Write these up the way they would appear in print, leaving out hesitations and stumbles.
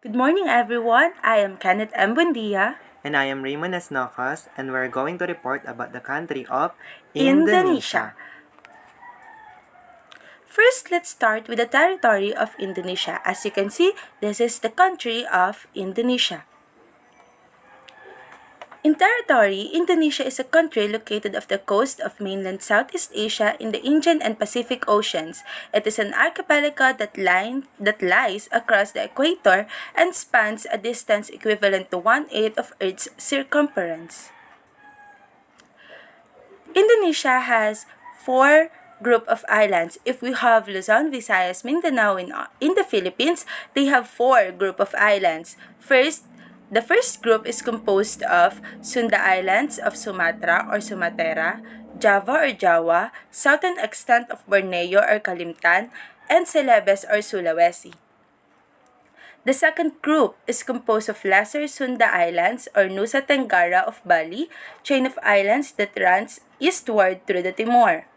Good morning, everyone. I am Kenneth M. Buendia, And I am Raymond S. Nocos, and we're going to report about the country of Indonesia. Indonesia. First, let's start with the territory of Indonesia. As you can see, this is the country of Indonesia. In territory, Indonesia is a country located off the coast of mainland Southeast Asia in the Indian and Pacific Oceans. It is an archipelago that lies across the equator and spans a distance equivalent to 1/8 of Earth's circumference. Indonesia has four group of islands. If we have Luzon, Visayas, Mindanao in the Philippines, they have four group of islands. The first group is composed of Sunda Islands of Sumatra or Sumatera, Java or Jawa, southern extent of Borneo or Kalimantan, and Celebes or Sulawesi. The second group is composed of Lesser Sunda Islands or Nusa Tenggara of Bali, chain of islands that runs eastward through the Timor.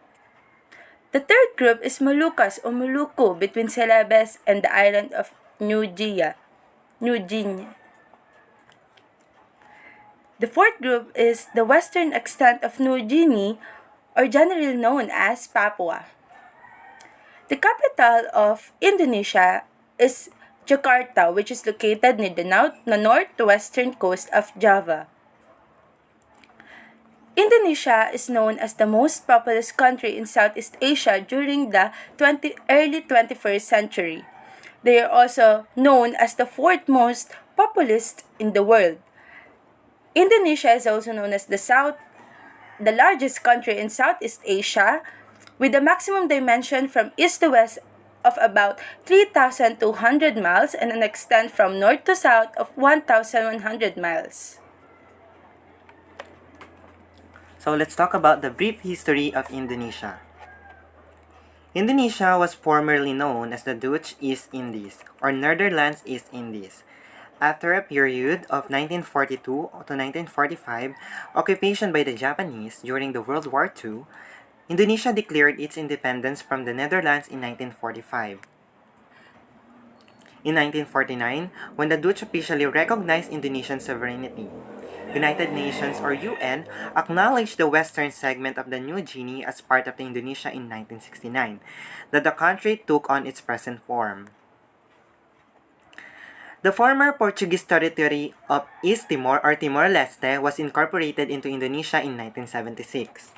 The third group is Moluccas o Moluku between Celebes and the island of New Guinea. The fourth group is the western extent of New Guinea, or generally known as Papua. The capital of Indonesia is Jakarta, which is located near the northwestern coast of Java. Indonesia is known as the most populous country in Southeast Asia during the early 21st century. They are also known as the fourth most populous in the world. Indonesia is also known as the largest country in Southeast Asia, with a maximum dimension from east to west of about 3,200 miles and an extent from north to south of 1,100 miles. So let's talk about the brief history of Indonesia. Indonesia was formerly known as the Dutch East Indies or Netherlands East Indies. After a period of 1942 to 1945, occupation by the Japanese during the World War II, Indonesia declared its independence from the Netherlands in 1945. In 1949, when the Dutch officially recognized Indonesian sovereignty, United Nations or UN acknowledged the western segment of the New Guinea as part of the Indonesia in 1969, that the country took on its present form. The former Portuguese territory of East Timor or Timor-Leste was incorporated into Indonesia in 1976.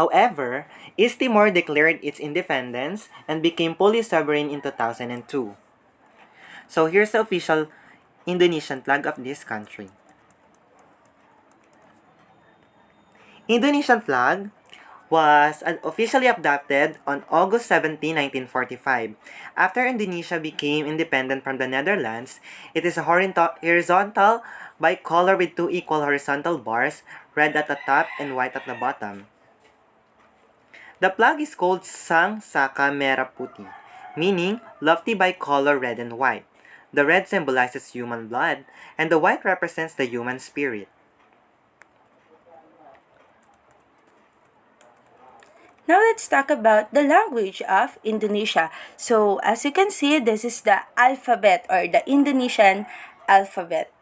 However, East Timor declared its independence and became fully sovereign in 2002. So here's the official Indonesian flag of this country. Indonesian flag was officially adopted on August 17, 1945. After Indonesia became independent from the Netherlands, it is a horizontal bicolor with two equal horizontal bars, red at the top and white at the bottom. The flag is called Sang Saka Merah Putih, meaning lofty bicolor red and white. The red symbolizes human blood, and the white represents the human spirit. Now let's talk about the language of Indonesia. So as you can see, this is the alphabet or the Indonesian alphabet.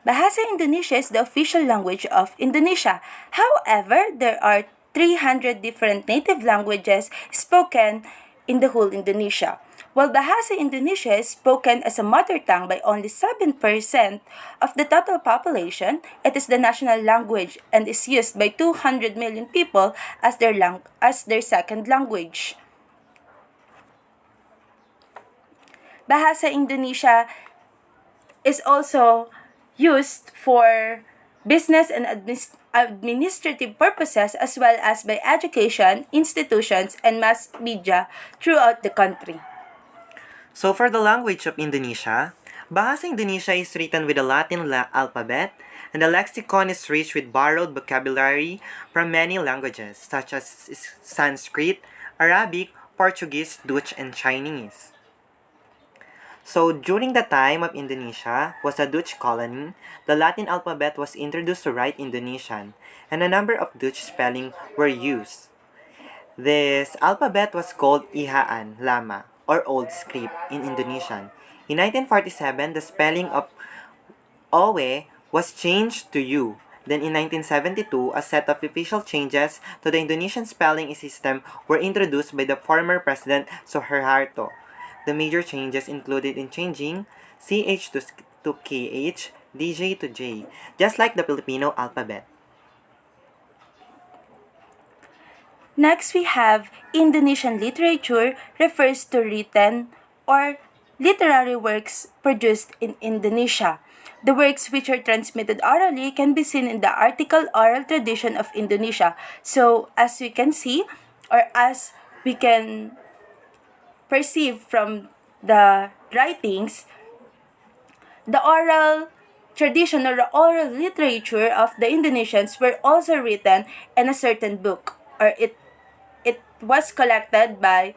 Bahasa Indonesia is the official language of Indonesia. However, there are 300 different native languages spoken in the whole Indonesia. While Bahasa Indonesia is spoken as a mother tongue by only 7% of the total population, it is the national language and is used by 200 million people as their second language. Bahasa Indonesia is also used for business and administrative purposes as well as by education, institutions, and mass media throughout the country. So for the language of Indonesia, Bahasa Indonesia is written with the Latin alphabet, and the lexicon is rich with borrowed vocabulary from many languages such as Sanskrit, Arabic, Portuguese, Dutch, and Chinese. So during the time of Indonesia was a Dutch colony, the Latin alphabet was introduced to write Indonesian, and a number of Dutch spelling were used. This alphabet was called Ihaan Lama. or Old Script in Indonesian. In 1947, the spelling of Owe was changed to U. Then in 1972, a set of official changes to the Indonesian spelling system were introduced by the former President Suharto. The major changes included in changing CH to KH, DJ to J, just like the Filipino alphabet. Next, we have Indonesian literature refers to written or literary works produced in Indonesia. The works which are transmitted orally can be seen in the article oral tradition of Indonesia. So, as we can see, or as we can perceive from the writings, the oral tradition or the oral literature of the Indonesians were also written in a certain book, or it is collected by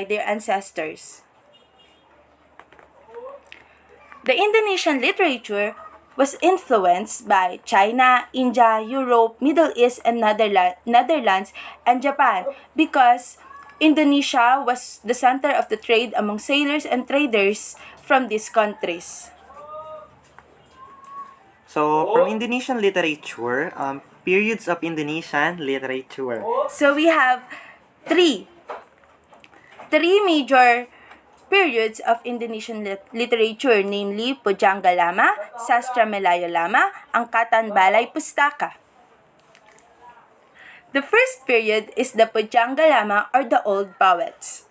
their ancestors. The Indonesian literature was influenced by China, India, Europe, Middle East, and Netherlands and Japan because Indonesia was the center of the trade among sailors and traders from these countries. So, from Indonesian literature, periods of Indonesian literature. So we have three three major periods of Indonesian literature, namely Pujangga Lama, Sastra Melayu Lama, Angkatan Balay Pustaka. The first period is the Pujangga Lama or the Old Poets.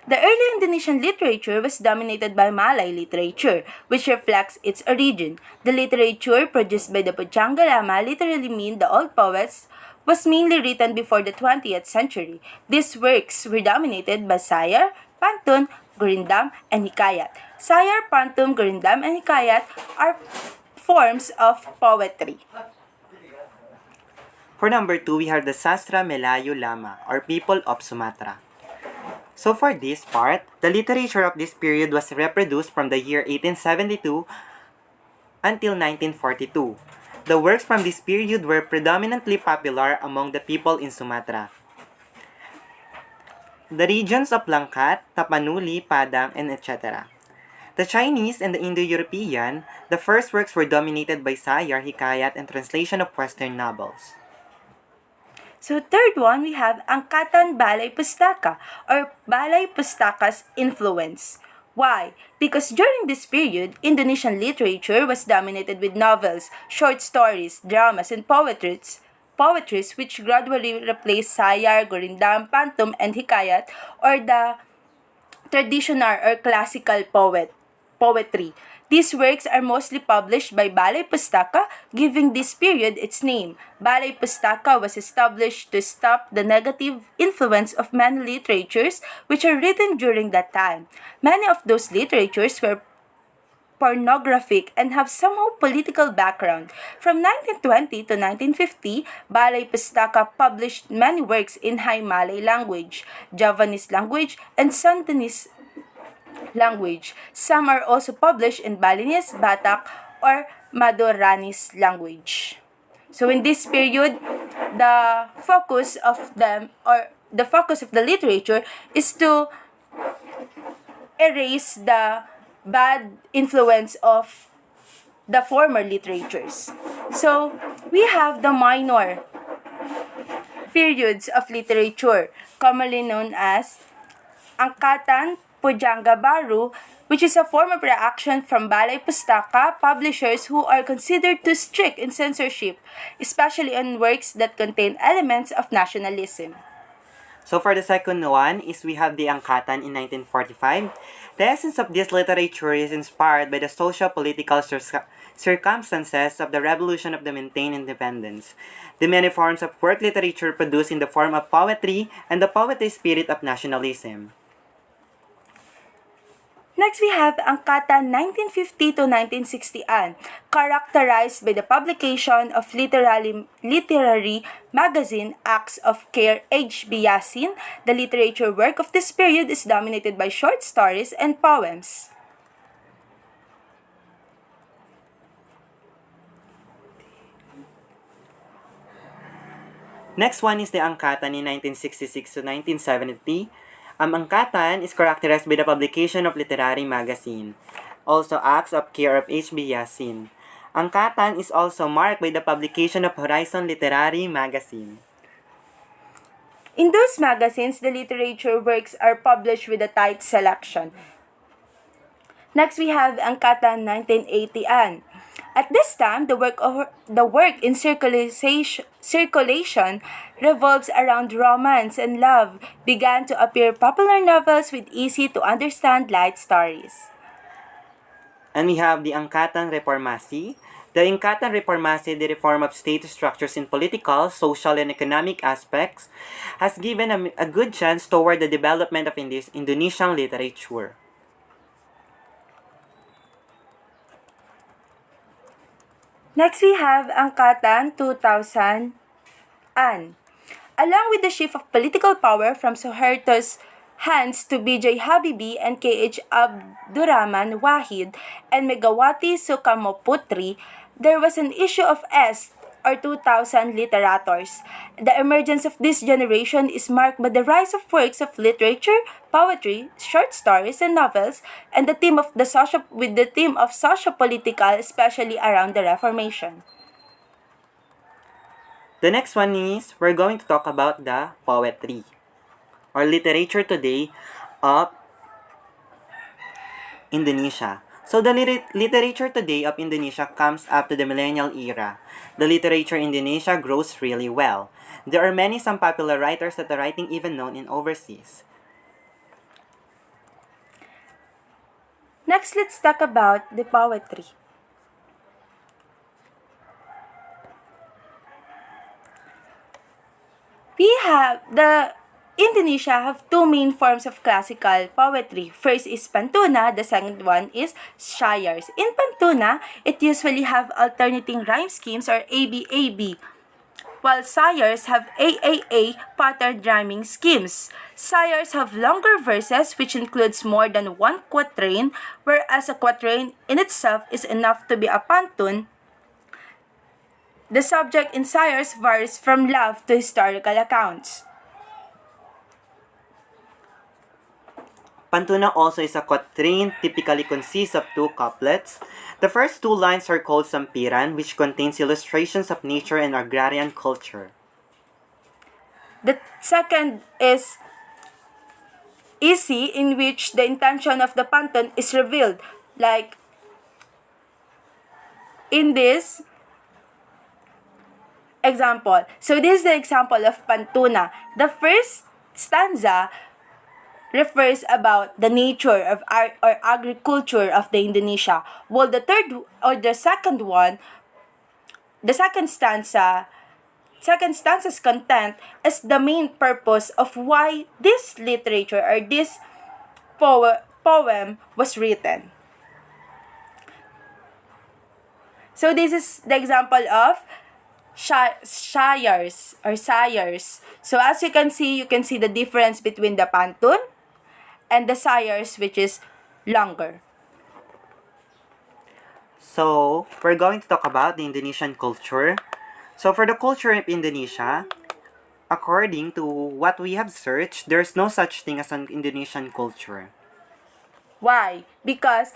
The early Indonesian literature was dominated by Malay literature, which reflects its origin. The literature produced by the Pujangga Lama literally mean the old poets was mainly written before the 20th century. These works were dominated by Sayar, Pantun, Gurindam, and Hikayat. Sayar, Pantun, Gurindam, and Hikayat are forms of poetry. For number 2, we have the Sastra Melayu Lama, or People of Sumatra. So for this part, the literature of this period was reproduced from the year 1872 until 1942. The works from this period were predominantly popular among the people in Sumatra. The regions of Langkat, Tapanuli, Padang, and etc. The Chinese and the Indo-European, the first works were dominated by Sayar, Hikayat, and translation of Western novels. So third one, we have Angkatan Balay Pustaka or Balay Pustaka's influence. Why? Because during this period, Indonesian literature was dominated with novels, short stories, dramas, and poetries which gradually replaced Sayar, Gurindam, Pantum, and Hikayat or the traditional or classical poetry. These works are mostly published by Balay Pustaka, giving this period its name. Balay Pustaka was established to stop the negative influence of many literatures which are written during that time. Many of those literatures were pornographic and have somehow political background. From 1920 to 1950, Balay Pustaka published many works in High Malay language, Javanese language, and Sandanese language. Some are also published in Balinese, Batak, or Madoranese language. So in this period, the focus of the literature is to erase the bad influence of the former literatures. So we have the minor periods of literature, commonly known as Angkatan Pujangga Baru, which is a form of reaction from Balay Pustaka publishers who are considered too strict in censorship, especially on works that contain elements of nationalism. So for the second one is we have the Angkatan in 1945. The essence of this literature is inspired by the socio-political circumstances of the revolution of the maintained independence. The many forms of work literature produced in the form of poetry and the poetry spirit of nationalism. Next, we have Angkatan 1950 to 1960, characterized by the publication of literary magazine Acts of Care H.B. Yasin. The literature work of this period is dominated by short stories and poems. Next one is the Angkatan in 1966 to 1970. Angkatan is characterized by the publication of literary magazine, also acts of care of H.B. Yassin. Angkatan is also marked by the publication of Horizon Literary Magazine. In those magazines, the literature works are published with a tight selection. Next, we have Angkatan 1980-an. At this time, the work in circulation revolves around romance and love. Began to appear popular novels with easy to understand light stories. And we have the Angkatan Reformasi. The Angkatan Reformasi, the reform of state structures in political, social, and economic aspects, has given a good chance toward the development of Indonesian literature. Next, we have Angkatan 2000-an. Along with the shift of political power from Suharto's hands to B.J. Habibie and K.H. Abdurrahman Wahid and Megawati Sukarnoputri, there was an issue of est or 2000 literators. The emergence of this generation is marked by the rise of works of literature, poetry, short stories, and novels, and the theme of socio-political, especially around the Reformation. The next one is, we're going to talk about the poetry or literature today of Indonesia. So the literature today of Indonesia comes up to the millennial era. The literature in Indonesia grows really well. There are some popular writers that are writing even known in overseas. Next, let's talk about the poetry. We have the Indonesia have two main forms of classical poetry. First is pantuna, the second one is shires. In pantuna, it usually have alternating rhyme schemes or ABAB, while sires have AAA patterned rhyming schemes. Sires have longer verses which includes more than one quatrain, whereas a quatrain in itself is enough to be a pantun. The subject in sires varies from love to historical accounts. Pantuna also is a quatrain, typically consists of two couplets. The first two lines are called sampiran, which contains illustrations of nature and agrarian culture. The second is isi, in which the intention of the pantun is revealed, like in this example. So this is the example of pantuna. The first stanza refers about the nature of art or agriculture of the Indonesia, while the second stanza's content is the main purpose of why this literature or this poem was written. So this is the example of shires or sires. So as you can see the difference between the pantun and the sires, which is longer. So, we're going to talk about the Indonesian culture. So, for the culture of Indonesia, according to what we have searched, there's no such thing as an Indonesian culture. Why? Because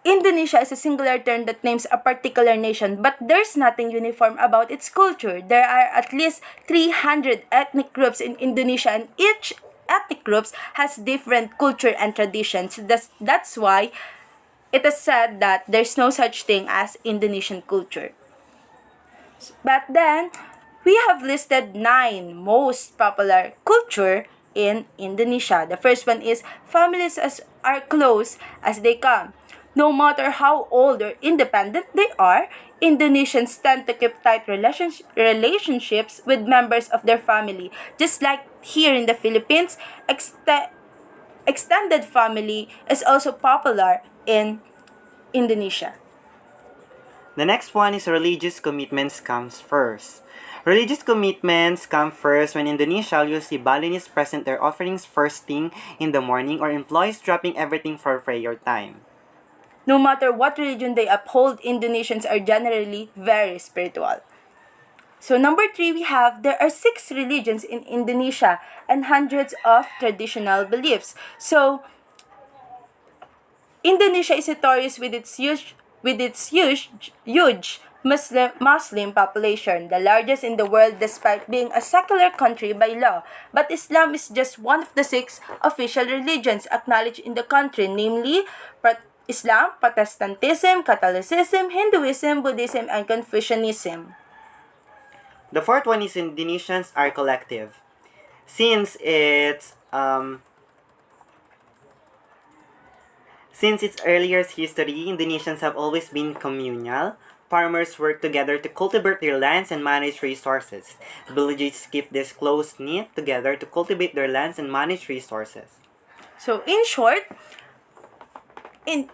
Indonesia is a singular term that names a particular nation, but there's nothing uniform about its culture. There are at least 300 ethnic groups in Indonesia, and each ethnic groups has different culture and traditions. That's why it is said that there's no such thing as Indonesian culture. But then, we have listed 9 most popular culture in Indonesia. The first one is families are close as they come. No matter how old or independent they are, Indonesians tend to keep tight relationships with members of their family. Just like here in the Philippines, extended family is also popular in Indonesia. The next one is religious commitments comes first. Religious commitments come first when Indonesia usually Balinese present their offerings first thing in the morning or employees dropping everything for prayer time. No matter what religion they uphold, Indonesians are generally very spiritual. So number 3, we have there are 6 religions in Indonesia and hundreds of traditional beliefs. So Indonesia is notorious with its huge Muslim population, the largest in the world despite being a secular country by law. But Islam is just one of the 6 official religions acknowledged in the country, namely Islam, Protestantism, Catholicism, Hinduism, Buddhism, and Confucianism. The fourth one is Indonesians are collective. Since its earliest history, Indonesians have always been communal. Farmers work together to cultivate their lands and manage resources. Villages keep this close-knit together to cultivate their lands and manage resources. So in short,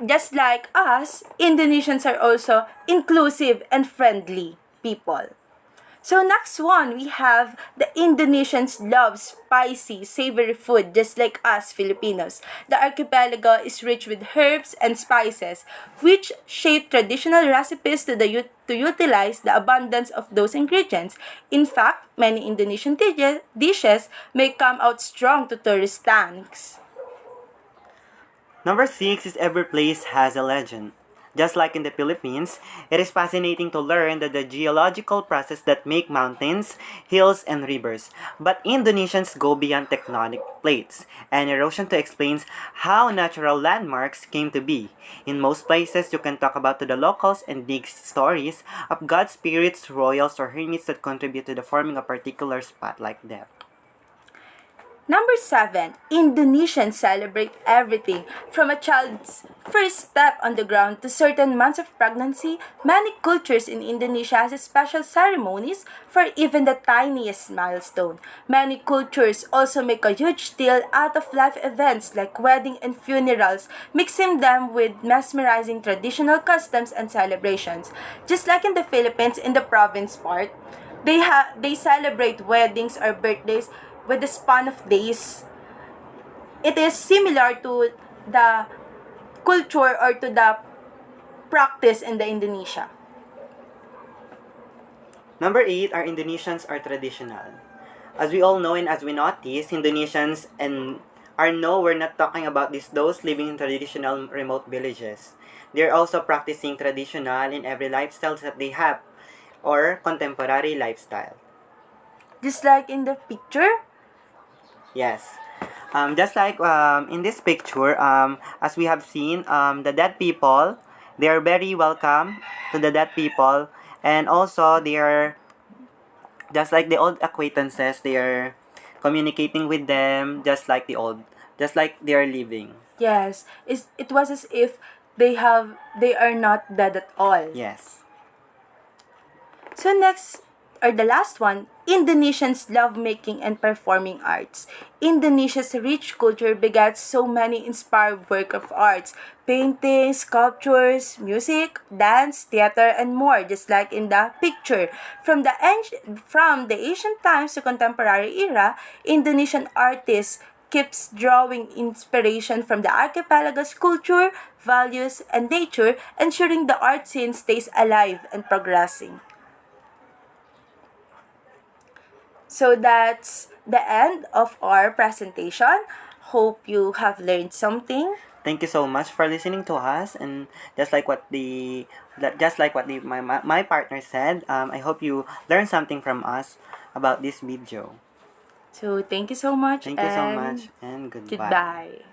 just like us, Indonesians are also inclusive and friendly people. So next one, we have the Indonesians love spicy, savory food just like us Filipinos. The archipelago is rich with herbs and spices, which shape traditional recipes to utilize the abundance of those ingredients. In fact, many Indonesian dishes may come out strong to tourist tanks. Number 6 is every place has a legend. Just like in the Philippines, it is fascinating to learn that the geological process that make mountains, hills, and rivers. But Indonesians go beyond tectonic plates and erosion to explain how natural landmarks came to be. In most places, you can talk about to the locals and dig stories of god spirits, royals, or hermits that contribute to the forming a particular spot like that. Number 7, Indonesians celebrate everything from a child's first step on the ground to certain months of pregnancy. Many cultures in Indonesia has special ceremonies for even the tiniest milestone. Many cultures also make a huge deal out of life events like wedding and funerals, mixing them with mesmerizing traditional customs and celebrations. Just like in the Philippines in the province part, they celebrate weddings or birthdays with the span of days. It is similar to the culture or to the practice in the Indonesia. Number 8 are Indonesians are traditional. As we all know and as we notice, Indonesians and are no, we're not talking about those living in traditional remote villages. They're also practicing traditional in every lifestyle that they have or contemporary lifestyle. Just like in the picture. Yes. Just like in this picture, as we have seen, the dead people, they are very welcome to the dead people, and also they are just like the old acquaintances. They are communicating with them, just like they are living. Yes, it was as if they are not dead at all. Yes. So next, or the last one, Indonesians love making and performing arts. Indonesia's rich culture begets so many inspired work of arts, paintings, sculptures, music, dance, theater, and more, just like in the picture. From the ancient times to contemporary era, Indonesian artists keeps drawing inspiration from the archipelago's culture, values, and nature, ensuring the art scene stays alive and progressing. So that's the end of our presentation. Hope you have learned something. Thank you so much for listening to us, and just like what my partner said, I hope you learned something from us about this video. So thank you so much Thank you so and much and goodbye. goodbye.